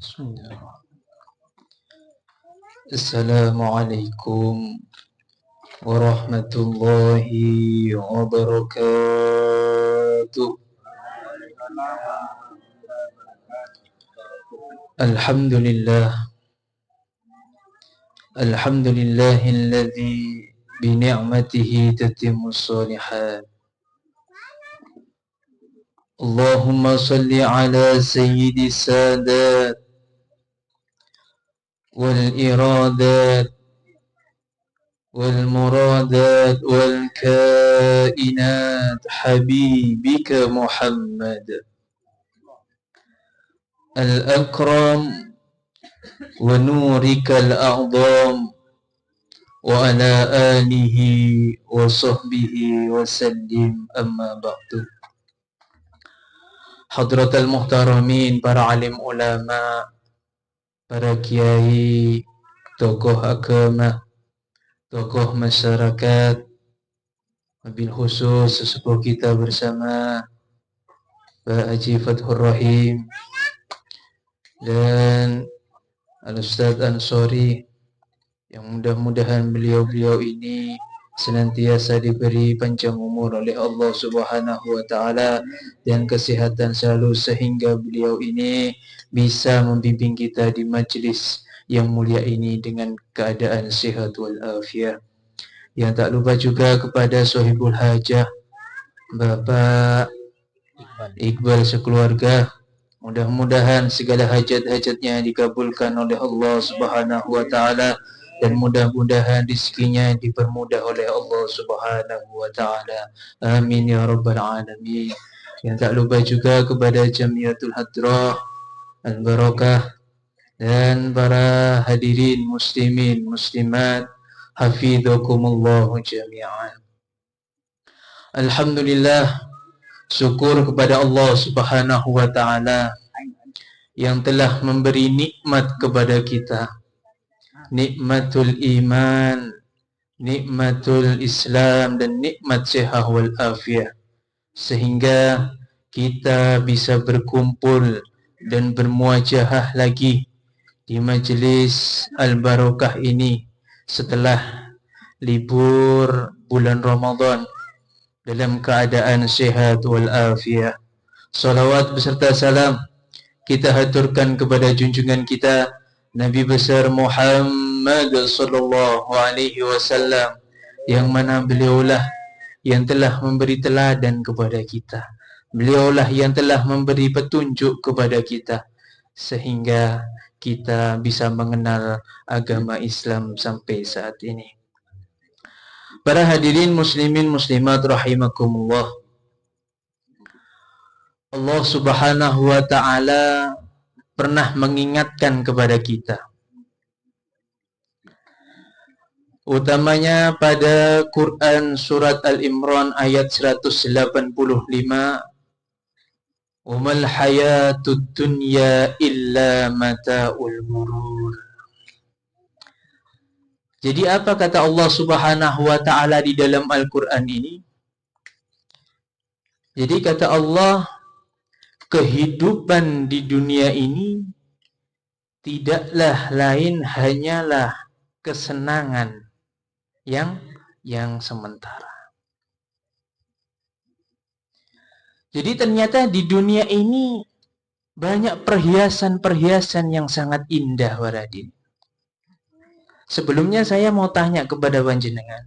Bismillah. Assalamualaikum warahmatullahi wabarakatuh. Alhamdulillah. Alhamdulillahilladzi bini'matihi tatimmus shalihat. Allahumma salli ala sayyidis sadat والإرادات والمرادات والكائنات حبيبك محمد الأكرم ونورك الأعظم وعلى آله وصحبه وسلم أما بعد. Hadratal muhtaramin, para alim ulama, para kiai, tokoh agama, tokoh masyarakat, wabil khusus sesepuh kita bersama Pak Haji Fathur Rahim dan Al-Ustaz Ansori, yang mudah-mudahan beliau-beliau ini senantiasa diberi panjang umur oleh Allah Subhanahu wa taala dan kesehatan selalu sehingga beliau ini bisa membimbing kita di majlis yang mulia ini dengan keadaan sehat wal afiat. Yang tak lupa juga kepada sahibul hajah Bapak Iqbal sekeluarga, mudah-mudahan segala hajat-hajatnya dikabulkan oleh Allah Subhanahu wa taala dan mudah-mudahan rezekinya dipermudah oleh Allah Subhanahu wa taala. Amin ya rabbal alamin. Yang tak lupa juga kepada Jamiatul Hadrah Al-Barakah dan para hadirin muslimin muslimat, hafizakumullah jami'an. Alhamdulillah, syukur kepada Allah Subhanahu wa taala yang telah memberi nikmat kepada kita. Nikmatul iman, nikmatul Islam dan nikmat sehat wal afiat, sehingga kita bisa berkumpul dan bermuajahah lagi di majlis Al-Barakah ini setelah libur bulan Ramadan dalam keadaan sehat wal afiat. Salawat beserta salam kita haturkan kepada junjungan kita Nabi besar Muhammad sallallahu alaihi wasallam, yang mana beliaulah yang telah memberi teladan kepada kita. Beliaulah yang telah memberi petunjuk kepada kita sehingga kita bisa mengenal agama Islam sampai saat ini. Para hadirin muslimin muslimat rahimakumullah. Allah Subhanahu wa taala pernah mengingatkan kepada kita, utamanya pada Quran surat Al-Imran ayat 185, "Wamal hayatud dunya illa mata'ul ghurur." Jadi apa kata Allah Subhanahu wa taala di dalam Al-Quran ini? Jadi kata Allah, kehidupan di dunia ini tidaklah lain hanyalah kesenangan yang sementara. Jadi ternyata di dunia ini banyak perhiasan-perhiasan yang sangat indah, waradin. Sebelumnya saya mau tanya kepada panjenengan,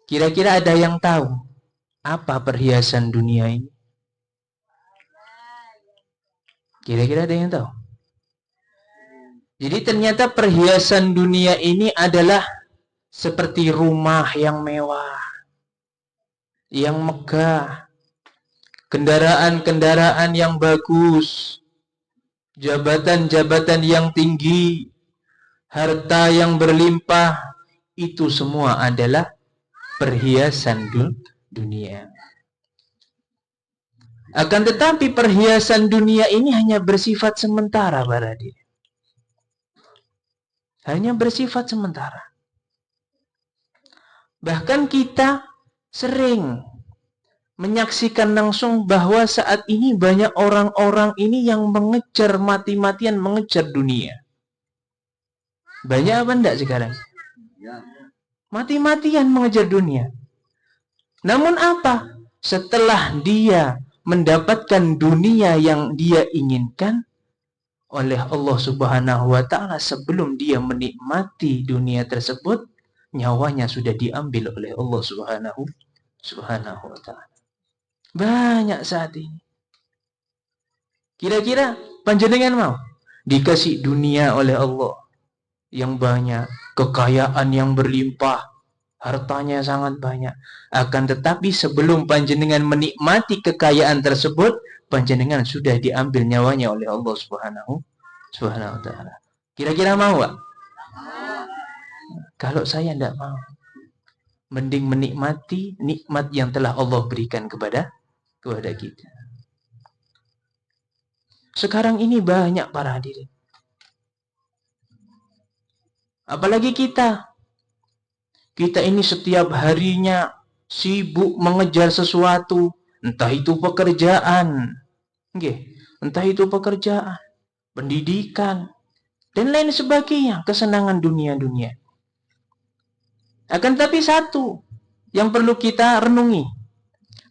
kira-kira ada yang tahu apa perhiasan dunia ini? Kira-kira ada yang tahu? Jadi ternyata perhiasan dunia ini adalah seperti rumah yang mewah, yang megah, kendaraan-kendaraan yang bagus, jabatan-jabatan yang tinggi, harta yang berlimpah, itu semua adalah perhiasan dunia. Akan tetapi perhiasan dunia ini hanya bersifat sementara, Baradi. Hanya bersifat sementara. Bahkan kita sering menyaksikan langsung bahwa saat ini banyak orang-orang ini yang mengejar mati-matian, mengejar dunia. Banyak apa enggak sekarang? Mati-matian mengejar dunia. Namun apa? Setelah dia mendapatkan dunia yang dia inginkan oleh Allah Subhanahu wa taala, sebelum dia menikmati dunia tersebut, nyawanya sudah diambil oleh Allah Subhanahu wa taala. Banyak saat ini. Kira-kira panjenengan mau dikasih dunia oleh Allah yang banyak, kekayaan yang berlimpah, hartanya sangat banyak. Akan tetapi sebelum panjenengan menikmati kekayaan tersebut, panjenengan sudah diambil nyawanya oleh Allah Subhanahu wa taala. Kira-kira mau gak? Kalau saya tidak mau. Mending menikmati nikmat yang telah Allah berikan kepada kita. Sekarang ini banyak para hadirin. Apalagi kita. Kita ini setiap harinya sibuk mengejar sesuatu, entah itu pekerjaan, entah itu pekerjaan, pendidikan, dan lain sebagainya, kesenangan dunia-dunia. Akan tapi satu yang perlu kita renungi,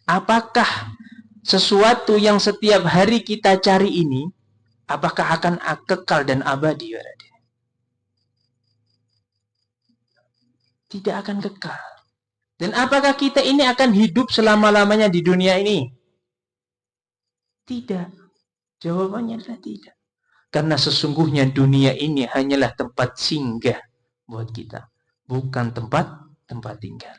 apakah sesuatu yang setiap hari kita cari ini, apakah akan kekal dan abadi? Tidak akan kekal. Dan apakah kita ini akan hidup selama-lamanya di dunia ini? Tidak. Jawabannya adalah tidak. Karena sesungguhnya dunia ini hanyalah tempat singgah buat kita, bukan tempat tinggal.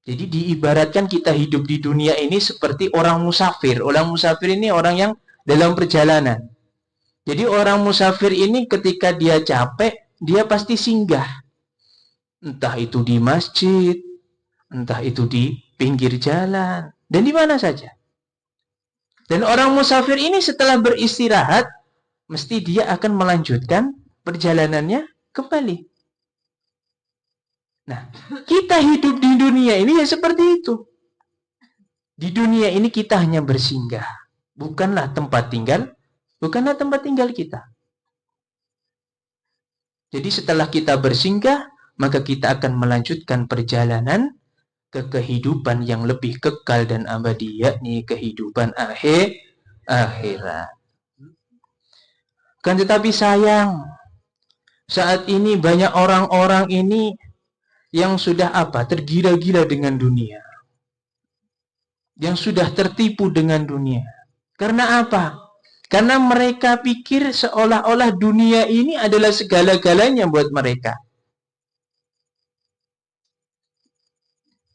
Jadi diibaratkan kita hidup di dunia ini seperti orang musafir. Orang musafir ini orang yang dalam perjalanan. Jadi orang musafir ini ketika dia capek, dia pasti singgah. Entah itu di masjid, entah itu di pinggir jalan, dan di mana saja. Dan orang musafir ini setelah beristirahat, mesti dia akan melanjutkan perjalanannya kembali. Nah, kita hidup di dunia ini ya seperti itu. Di dunia ini kita hanya bersinggah, bukanlah tempat tinggal kita. Jadi setelah kita bersinggah, maka kita akan melanjutkan perjalanan ke kehidupan yang lebih kekal dan abadi, yakni kehidupan akhirat. Kan tetapi sayang, saat ini banyak orang-orang ini yang sudah tergila-gila dengan dunia. Yang sudah tertipu dengan dunia. Karena apa? Karena mereka pikir seolah-olah dunia ini adalah segala-galanya buat mereka.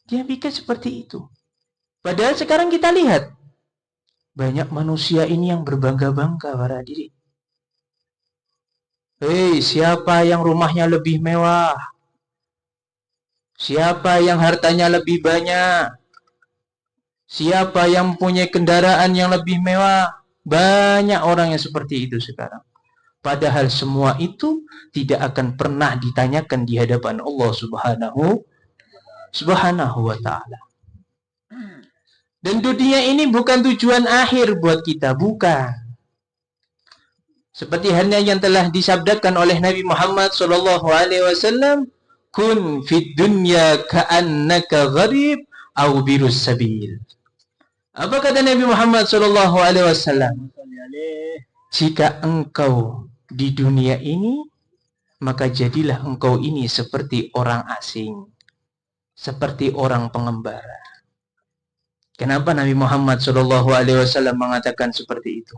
Dia pikir seperti itu. Padahal sekarang kita lihat, banyak manusia ini yang berbangga-bangga para hadirin. Hei, siapa yang rumahnya lebih mewah? Siapa yang hartanya lebih banyak? Siapa yang punya kendaraan yang lebih mewah? Banyak orang yang seperti itu sekarang. Padahal semua itu tidak akan pernah ditanyakan di hadapan Allah Subhanahu wa ta'ala. Dan dunia ini bukan tujuan akhir buat kita, bukan. Seperti halnya yang telah disabdakan oleh Nabi Muhammad SAW, kun fid dunya ka'annaka gharib au birus sabil. Apa kata Nabi Muhammad SAW? Jika engkau di dunia ini, maka jadilah engkau ini seperti orang asing, seperti orang pengembara. Kenapa Nabi Muhammad SAW mengatakan seperti itu?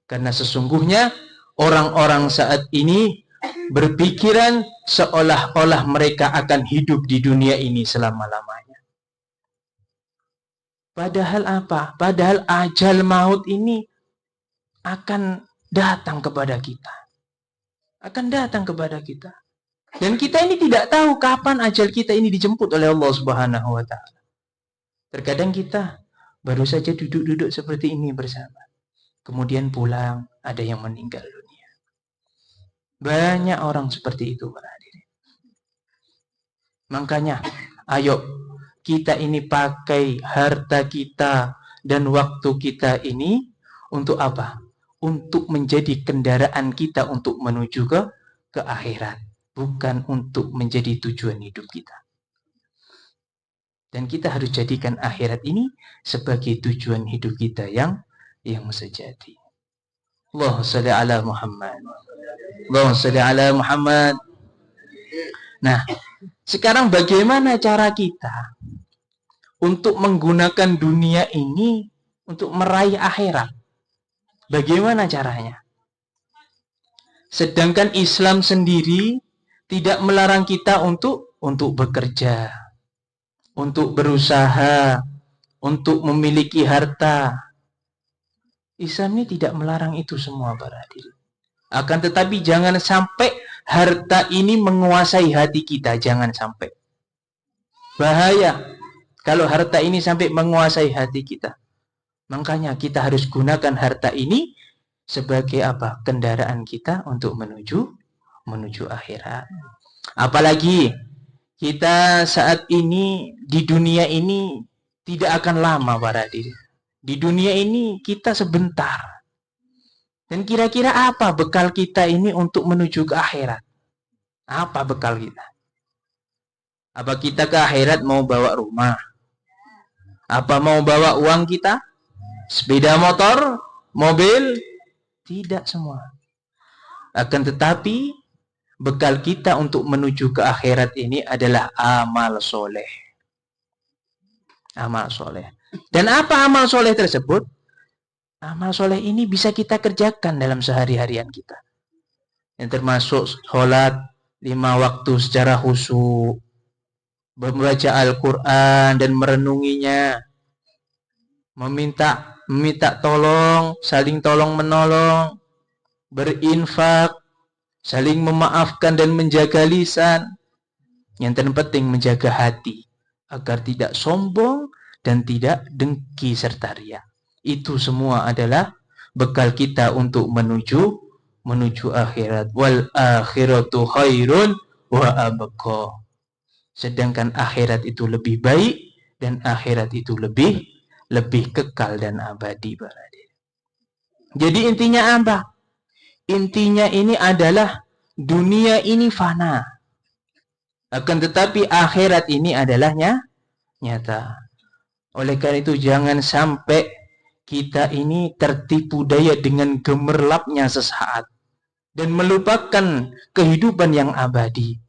Karena sesungguhnya orang-orang saat ini berpikiran seolah-olah mereka akan hidup di dunia ini selama-lamanya. Padahal apa? Padahal ajal maut ini akan datang kepada kita. Akan datang kepada kita. Dan kita ini tidak tahu kapan ajal kita ini dijemput oleh Allah Subhanahu wa ta'ala. Terkadang kita baru saja duduk-duduk seperti ini bersama. Kemudian pulang, ada yang meninggal dunia. Banyak orang seperti itu, para hadirin. Makanya, ayo kita ini pakai harta kita dan waktu kita ini untuk apa? Untuk menjadi kendaraan kita untuk menuju ke akhirat, bukan untuk menjadi tujuan hidup kita. Dan kita harus jadikan akhirat ini sebagai tujuan hidup kita yang sejati. Allahumma shalli ala Muhammad. Allahumma shalli ala Muhammad. Nah, sekarang bagaimana cara kita untuk menggunakan dunia ini untuk meraih akhirat? Bagaimana caranya? Sedangkan Islam sendiri tidak melarang kita untuk bekerja, untuk berusaha, untuk memiliki harta. Islam ini tidak melarang itu semua, para hadirin. Akan tetapi jangan sampai harta ini menguasai hati kita, jangan sampai. Bahaya kalau harta ini sampai menguasai hati kita. Makanya kita harus gunakan harta ini sebagai apa? Kendaraan kita untuk menuju akhirat. Apalagi kita saat ini di dunia ini tidak akan lama, para hadirin. Di dunia ini kita sebentar. Dan kira-kira apa bekal kita ini untuk menuju ke akhirat? Apa bekal kita? Apa kita ke akhirat mau bawa rumah? Apa mau bawa uang kita? Sepeda motor? Mobil? Tidak semua. Akan tetapi bekal kita untuk menuju ke akhirat ini adalah amal soleh. Amal soleh. Dan apa amal soleh tersebut? Amal soleh ini bisa kita kerjakan dalam sehari-harian kita. Yang termasuk sholat 5 waktu secara khusyuk, membaca Al-Quran dan merenunginya, meminta tolong, saling tolong menolong, berinfak, saling memaafkan dan menjaga lisan. Yang terpenting menjaga hati agar tidak sombong dan tidak dengki serta riya. Itu semua adalah bekal kita untuk menuju akhirat. Wal akhiratu khairun wa abqa. Sedangkan akhirat itu lebih baik dan akhirat itu lebih kekal dan abadi, para hadirin. Jadi intinya apa? Intinya ini adalah dunia ini fana. Akan tetapi akhirat ini adalah nyata. Oleh karena itu jangan sampai kita ini tertipu daya dengan gemerlapnya sesaat dan melupakan kehidupan yang abadi.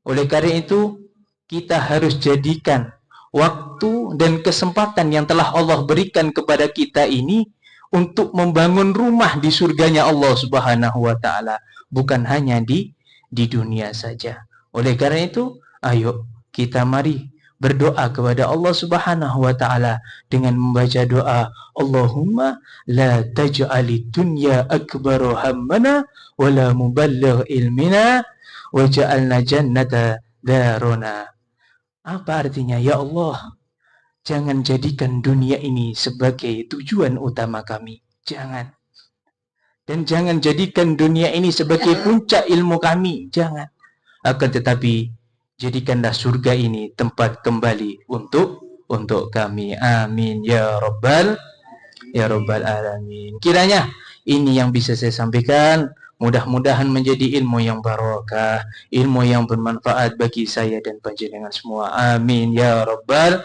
Oleh karena itu kita harus jadikan waktu dan kesempatan yang telah Allah berikan kepada kita ini untuk membangun rumah di surganya Allah Subhanahu wa taala, bukan hanya di dunia saja. Oleh karena itu, ayo kita mari berdoa kepada Allah Subhanahu wa taala dengan membaca doa, Allahumma la taj'alid dunya akbaru hammana wa la muballigh ilmina waj'alna jannata daruna. Apa artinya? Ya Allah, jangan jadikan dunia ini sebagai tujuan utama kami. Jangan. Dan jangan jadikan dunia ini sebagai puncak ilmu kami. Jangan. Akan tetapi jadikanlah surga ini tempat kembali untuk kami. Amin ya rabbal alamin. Kiranya ini yang bisa saya sampaikan. Mudah-mudahan menjadi ilmu yang barokah, ilmu yang bermanfaat bagi saya dan panjenengan semua. Amin ya rabbal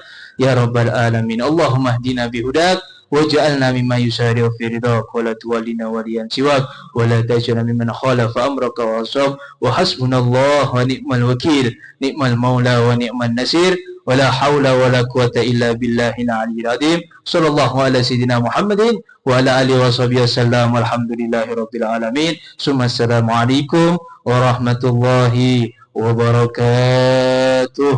alamin. Allahumma hdina bihudak waj'alna mimman yusari'u fi ridhak wa la tuwallina waliyan siwak wa la taj'alna mimman khalafa amraka wa asab wa hasbunallahu wa ni'mal wakil, ni'mal maula wa ni'man nasir. ولا حول ولا قوة إلا بالله العلي العظيم. صلى الله على سيدنا محمد وعلى آله وصحبه وسلم والحمد لله رب العالمين. ثم السلام عليكم ورحمة الله وبركاته.